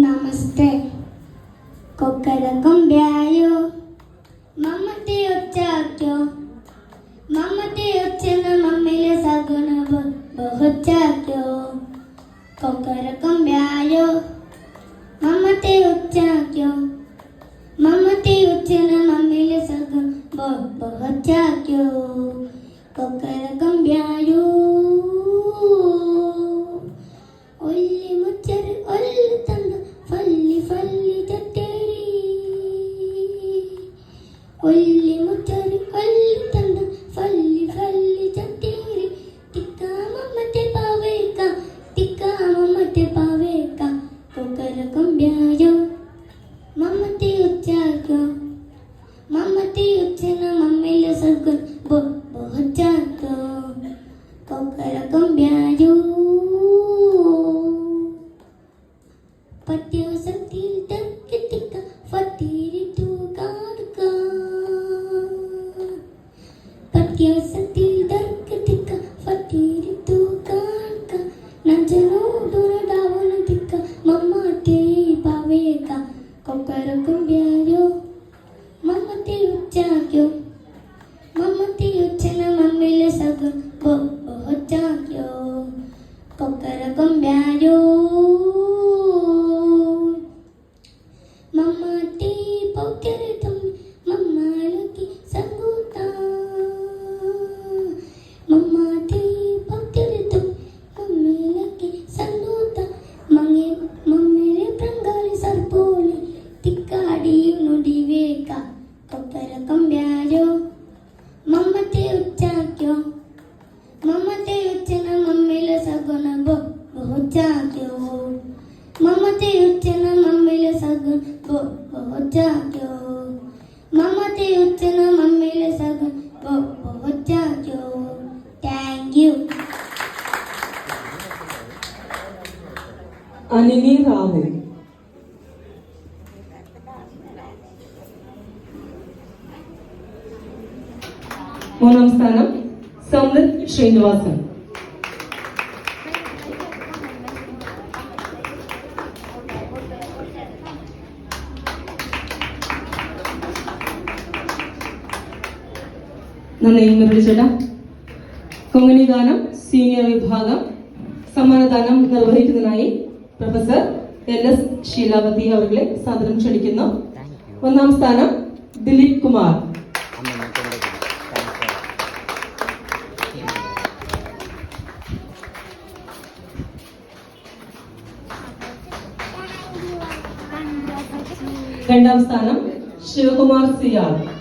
നമസ്തേ. കൊക്കരക്കൊമ്പ്യായോ മമ്മത്തെ ഒച്ചാക്യോ, മമ്മത്തെ ഒച്ചന മമ്മിലെ സഗുണ ബഹുച്ചാക്യോ. കൊക്കരക്കൊമ്പ്യായോ മമ്മത്തെ ഒച്ചാക്യോ, മമ്മത്തെ ഒച്ചന മമ്മിലെ സഗുണ ബഹുച്ചാക്യോ. കൊക്കരക്കൊമ്പ്യായോ ഒല്ലി മുച്ചര് ഒല്ലി തന്ന ഫല്ലി ഫല്ലി ചട്ടേരി, ഒല്ലി മുച്ചര് ഒല്ലി തന്ന ഫല്ലി ഫല്ലി ചട്ടേരി. ടിക്ക മമ്മത്തെ പാവേക്ക, ടിക്ക മമ്മത്തെ പാവേക്ക. കൊക്കരക്കൊമ്പ്യായോ മമ്മത്തെ ഉച്ചാക്യോ, മമ്മത്തെ ഉച്ചന മമ്മിലെ സഗുൺ ബഹുച്ചാക്യോ. കൊക്കരക്കൊമ്പ്യായോ പത്യാസത്തിൽ തർക്കിട്ടിക്ക ഫത്തിരിട്ടു കാടുക, പത്യാസത്തിൽ തർക്കിട്ടിക്ക ഫത്തിരിട്ടു കാടുക. നജനോടുരടാവന തിക്ക മമ്മത്തെ പാവേക. കൊക്കരക്കൊമ്പ്യായോ മമ്മത്തെ ഉച്ചാക്യോ, മമ്മത്തെ ഉച്ചന മമ്മിലെ സഗുൺ ബഹുച്ചാക്യോ. കൊക്കരക്കൊമ്പ്യായോ മമ്മത്തെ പൗത്യരതും മമ്മാലക്കി സംഗൂത, മമ്മത്തെ പൗത്യരതും മമ്മിലക്കി സംഗൂത. മമ്മിലെ പ്രങ്കാളി സർപ്പോലി തിക്കാടി നുടിവേക. കൊക്കരക്കൊമ്പ്യായോ മമ്മത്തെ ഉച്ചാക്യോ, മമ്മത്തെ ഉച്ചന മമ്മിലെ സഗുണ ബഹുച്ചാക്യോ. മമ്മത്തെ ഉച്ചന മമ്മിലെ സഗുൺ ബഹുച്ചാക്യോ, മമ്മത്തെ ഉച്ചന മമ്മിലെ സഗുൺ ബഹുച്ചാക്യോ. Thank you. അനിനി റാവു. മൂന്നാം സ്ഥാനം സമൃദ്ധ് ശ്രീനിവാസൻ. നന്ദി നിർവഹിച്ചേട്ടാ. കൊങ്ങണി ഗാനം സീനിയർ വിഭാഗം സമ്മാനദാനം നിർവഹിക്കുന്നതിനായി പ്രൊഫസർ LS ശീലാവതി അവരെ സാദരം ക്ഷണിക്കുന്നു. ഒന്നാം സ്ഥാനം ദിലീപ് കുമാർ. രണ്ടാം സ്ഥാനം ശിവകുമാർ CR.